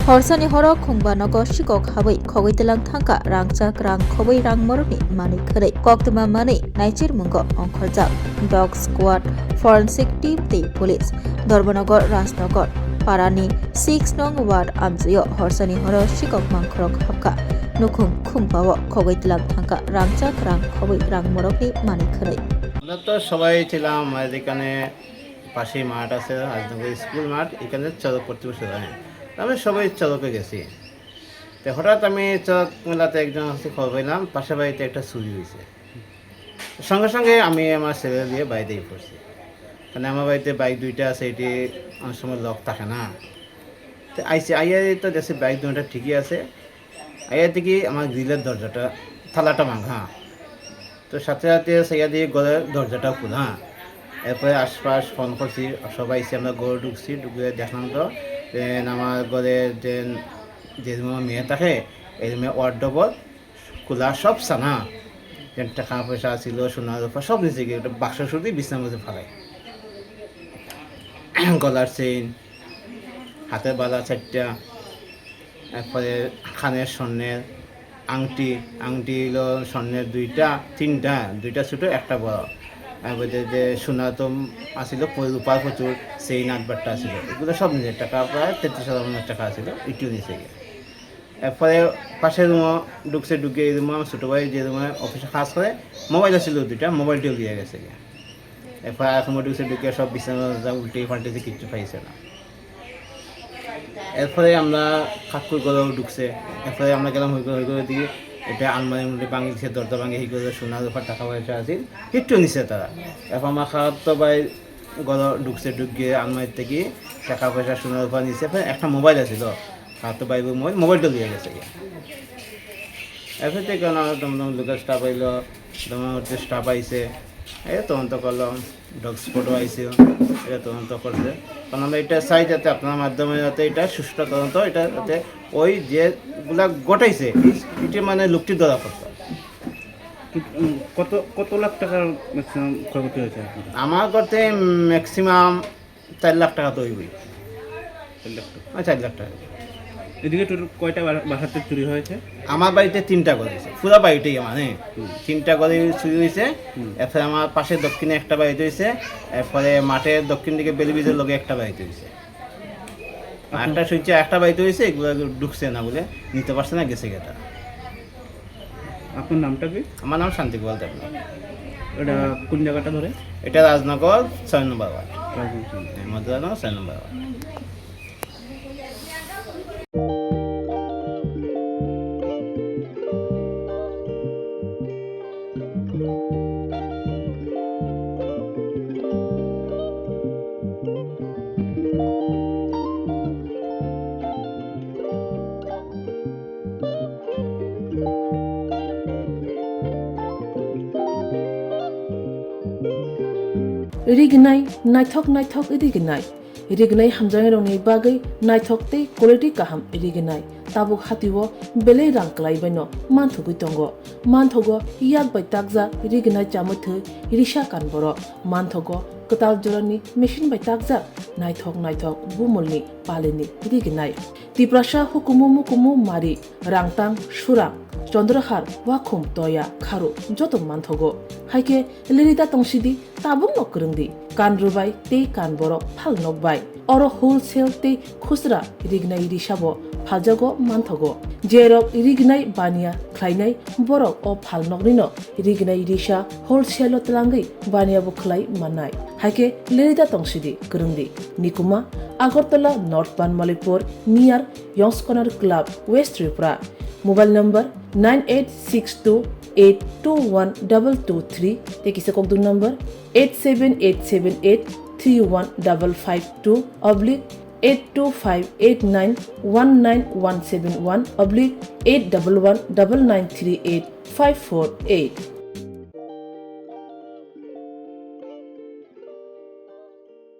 Horsani horok khungba nogo shikok habai khogoi telang thangka rangchak rang khoboi rang moroni mani kharai koktuma mani naicir mungo ongkhorjak dog squad forensic team tei police Dorbanogor Rajnogor Parani 6 nong ward amjio horsani horo shikok mangkrok hapka nukhum khungpao khogoi telang thangka rangchak rang khoboi rang moroni mani kharai আমরা তো সবাই ছিলাম আমাদের এখানে পাশেই মাঠ আছে Rajnagar school মাঠ এখানে চড়ক করতে বসে আমি সবাই চড়কে গেছি তো হঠাৎ আমি চড়ক মেলাতে একজন হচ্ছে খবর পেলাম পাশের বাড়িতে একটা চুরি হয়েছে সঙ্গে সঙ্গে আমি আমার ছেলে দিয়ে বাইরেই পড়ছি কারণ আমার বাড়িতে বাইক দুইটা আছে এটি অনেক সময় লক থাকে না তো আইয়া তো দেখছি বাইক দুটা ঠিকই আছে আইয়া থেকে আমার গ্রিলের দরজাটা থালাটা ভাঙা তো সাথে সাথে সেয়া দিয়ে ঘরের দরজাটা খোলা এরপরে আশপাশ ফোন করছি সবাই এসে আমরা ঘরে ঢুকছি ঢুকে দেখলাম তো আমার ঘরের যে রুমে মেয়ে থাকে এই রুমে ওয়ার্ডরোব খোলা সব সানা যে টাকা পয়সা ছিল সোনার রূপা সব নিচে গিয়ে একটা বাক্স শুধু বিছনার মধ্যে ফেলাই গলার চেইন হাতের বালা চারটা এরপরে খানের স্বর্ণের আংটি হলো স্বর্ণের দুইটা ছোটো একটা বড় এরপরে যে সোনা তো আসিল রূপার প্রচুর সেই নাটবারটা আসিল এগুলো সব নিজের টাকা প্রায় 33,000 টাকা আসিল একটু নিচে গিয়ে এরপরে পাশের রুমও ঢুকে এই রুমে আমার ছোটো ভাই যে রুমে অফিসে কাজ করে মোবাইল আসিল দুইটা মোবাইলটিও দিয়ে গেছে গিয়ে এরপরে এক রুমে ঢুকে সব বিছানা উল্টে পাল্টেছে কিচ্ছু পাইছে না এরপরে আমরা কাকুর গলাও ঢুকছে এরপরে আমরা গেলাম হই করে দিয়ে এটা আলমারির মধ্যে ভাঙি দিচ্ছে দরজা ভাঙি হই করে সোনার উপর টাকা পয়সা আছে কিচ্ছু নিছে তারা এরপর আমার খারাপ তো ভাই গলা ঢুকিয়ে আলমারির থেকে টাকা পয়সা সোনার উপর নিচ্ছে একটা মোবাইল আছিল খারাপ তো ভাই মোবাইলটা দিয়ে গেছে এরপর থেকে দমদম লোকের স্টাফ আইলো দমদম স্টাফ আইছে তদন্ত করলাম ডগ স্পটও আইসি এটা তদন্ত করছে কারণ আমরা এটা চাই যাতে আপনার মাধ্যমে যাতে এটা সুষ্ঠু তদন্ত এটা যাতে ওই যেগুলা ঘটাইছে এটি মানে লোকটি ধরা করতে কত লাখ টাকার ম্যাক্সিমাম ক্ষয়ক্ষতি হয়েছে আমার করতে ম্যাক্সিমাম 4 লাখ টাকা তো হইবই 4 লাখ টাকা 4 লাখ টাকা এদিকে টোটাল কয়টা বাসাতে চুরি হয়েছে আমার বাড়িতে 3টা ঘর হয়েছে পুরো বাড়িটাই আমার 3টা ঘরে চুরি হয়েছে এরপরে আমার পাশে দক্ষিণে একটা বাড়িতে হয়েছে এরপরে মাঠের দক্ষিণ দিকে বেলিবিজের লগে একটা বাড়িতে হয়েছে একটা শুনছে একটা বাড়িতে হয়েছে এগুলো ঢুকছে না বলে নিতে পারছে না গেছে গেটা আপনার নামটা কি আমার নাম শান্তিগোপাল দেবনাথ এটা কোন জায়গাটা ধরে এটা রাজনগর 6 নম্বর ওয়ার্ড মধ্যরাজনগর 6 নম্বর ওয়ার্ড रिगनाय नायथक रिगनाय हामजांनि बागै नायथकते क्वालिटी काहाम रिगनाय ताबुक हातिव बेले रांक्लायबायनो मानथुगै दंगो मानथगो याक बाय ताकजा रिगनाय चामथो रिसा कानबर मानथगो कताल जरनि मेशिन बाय ताकजा नायथक बुमलनि पालेनि रिगनाय तिप्रासा हुकुमु मारि रांतां सुरां चंद्रहार वाखुम तया खारु जत मानथगो हाइके लिरिदा तंसिदि ताबुक नकरंदि कानरुबाय ते कानबर फाल नकबाय अर होलसेल ते खुसरा रिगनाय रिसाबो फालजागो मानथगो जेरक रिगनाय बानिया ख्लायनाय बरक अ फाल नकनिनो रिगनाय रिसा होलसेल तलांगै बानियाबो ख्लाय माननाय हाइके लिरिदा तंसिदि करंदि निकुमा Agartala north Banamalipur near Youngs corner club west Tripura mobile number 9862821223 তেকিসে ককদুন নম্বর 8787831552 82589191718119938548548